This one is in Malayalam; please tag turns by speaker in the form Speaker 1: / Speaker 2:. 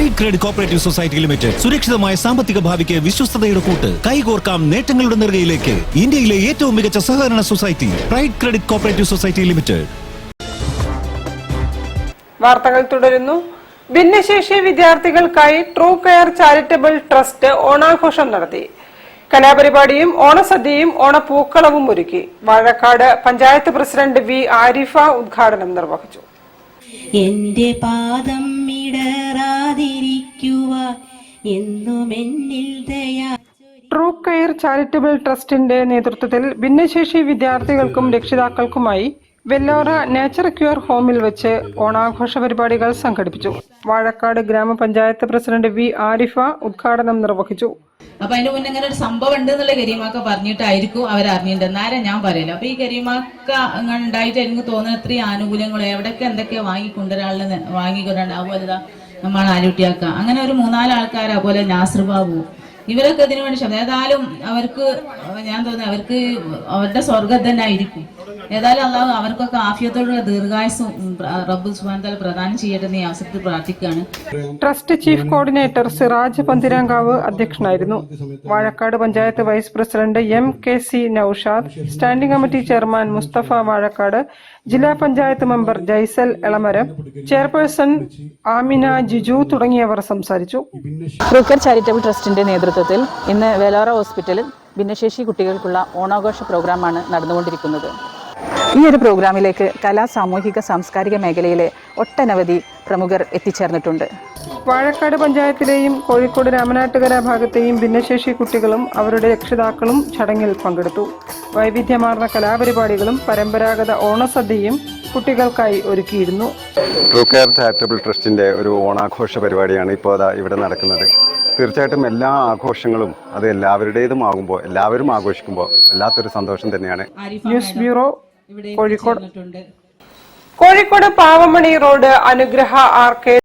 Speaker 1: Pride credit cooperative society limited സുരക്ഷിതമായ സാമ്പത്തിക ഭാവിക്ക് വിശ്വസ്തതയുടെ കൂട്ട്. കൈകോർക്കാം നേട്ടങ്ങളുടെ നെറുകയിലേക്ക്. ഇന്ത്യയിലെ ഏറ്റവും മികച്ച സഹകരണ society pride credit cooperative society limited.
Speaker 2: വാർത്തകൾ തുടരുന്നു. ഭിന്നശേഷി വിദ്യാർത്ഥികൾക്കായി ട്രൂ കെയർ ചാരിറ്റബിൾ ട്രസ്റ്റ് ഓണാഘോഷം നടത്തി. കലാപരിപാടിയും ഓണസദ്യയും ഓണപ്പൂക്കളവും ഒരുക്കി. വാഴക്കാട് പഞ്ചായത്ത് പ്രസിഡന്റ് വി ആരിഫ ഉദ്ഘാടനം നിർവഹിച്ചു.
Speaker 3: എന്റെ പാദം ഇടറാതിരിക്കുവാൻ എന്നും എന്നിൽ ദയാ.
Speaker 2: ട്രൂ കെയർ ചാരിറ്റബിൾ ട്രസ്റ്റിന്റെ നേതൃത്വത്തിൽ ഭിന്നശേഷി വിദ്യാർത്ഥികൾക്കും രക്ഷിതാക്കൾക്കുമായി വെല്ലോറ നേച്ചർ ക്യൂർ ഹോമിൽ വെച്ച് ഓണാഘോഷ പരിപാടികൾ സംഘടിപ്പിച്ചു. വാഴക്കാട് ഗ്രാമപഞ്ചായത്ത് പ്രസിഡന്റ് വി ആരിഫ ഉദ്ഘാടനം നിർവഹിച്ചു.
Speaker 4: അപ്പൊ അതിന്റെ മുന്നേ ഇങ്ങനെ ഒരു സംഭവം ഉണ്ട് എന്നുള്ള കരീമാക്ക പറഞ്ഞിട്ടായിരിക്കും അവരറിഞ്ഞിട്ടുണ്ട്. എന്നാലും ഞാൻ പറയല്ലോ. അപ്പൊ ഈ കരീമാക്ക അങ്ങനെ ഉണ്ടായിട്ട് എനിക്ക് തോന്നുന്ന ഇത്രയും ആനുകൂല്യങ്ങൾ എവിടെയൊക്കെ എന്തൊക്കെ വാങ്ങിക്കൊണ്ടുവരാനുള്ള വാങ്ങിക്കൊണ്ടാണ്. അതുപോലെ നമ്മൾ ആലുട്ടിയാക്ക അങ്ങനെ ഒരു 4 ആൾക്കാർ, അതുപോലെ നാസർ ബാബു, ഇവരൊക്കെ ഇതിനു വേണ്ടി ഏതായാലും അവർക്ക് ഞാൻ തോന്നുന്നു അവർക്ക് അവരുടെ സ്വർഗം തന്നെ ആയിരിക്കും. ഏതായാലും അള്ളാഹു അവർക്കൊക്കെ ആഫിയത്തോടുള്ള ദീർഘായുസ്സും റബ്ബ് സുബ്ഹാനഹു വ തആല പ്രദാനം ചെയ്യട്ടെ എന്ന് ഈ അവസരത്തിൽ പ്രാർത്ഥിക്കുകയാണ്.
Speaker 2: Trust chief coordinator Siraj Panthirankavu അധ്യക്ഷനായിരുന്നു. Vazhakkad panchayat vice president MKC Noushad, standing committee chairman Mustafa Vazhakkad, ജില്ലാ പഞ്ചായത്ത് മെമ്പർ ജൈസൽ എളമരം, ചെയർപേഴ്സൺ ആമിന ജിജു തുടങ്ങിയവർ സംസാരിച്ചു.
Speaker 5: ട്രൂ കെയർ ചാരിറ്റബിൾ ട്രസ്റ്റിന്റെ നേതൃത്വത്തിൽ ഇന്ന് വെലോറ ഹോസ്പിറ്റലിൽ ഭിന്നശേഷി കുട്ടികൾക്കുള്ള ഓണാഘോഷ പ്രോഗ്രാമാണ് നടന്നുകൊണ്ടിരിക്കുന്നത്. ഈ ഒരു പ്രോഗ്രാമിലേക്ക് കലാ, സാമൂഹിക, സാംസ്കാരിക മേഖലയിലെ ഒട്ടനവധി പ്രമുഖർ എത്തിച്ചേർന്നിട്ടുണ്ട്.
Speaker 2: വാഴക്കാട് പഞ്ചായത്തിലെയും കോഴിക്കോട് രാമനാട്ടുകര ഭാഗത്തെയും ഭിന്നശേഷി കുട്ടികളും അവരുടെ രക്ഷിതാക്കളും ചടങ്ങിൽ പങ്കെടുത്തു. വൈവിധ്യമാർന്ന കലാപരിപാടികളും പരമ്പരാഗത ഓണസദ്യയും കുട്ടികൾക്കായി ഒരുക്കിയിരുന്നു.
Speaker 6: ട്രൂ കെയർ ചാരിറ്റബിൾ ട്രസ്റ്റിന്റെ ഒരു ഓണാഘോഷ പരിപാടിയാണ് ഇപ്പോൾ ഇവിടെ നടക്കുന്നത്. തീർച്ചയായിട്ടും എല്ലാ ആഘോഷങ്ങളും അത് എല്ലാവരുടേതും ആകുമ്പോൾ, എല്ലാവരും ആഘോഷിക്കുമ്പോൾ വല്ലാത്തൊരു സന്തോഷം തന്നെയാണ്.
Speaker 2: News bureau, Kozhikode. Kozhikode Pavamani road അനുഗ്രഹ ആർക്കേഡ്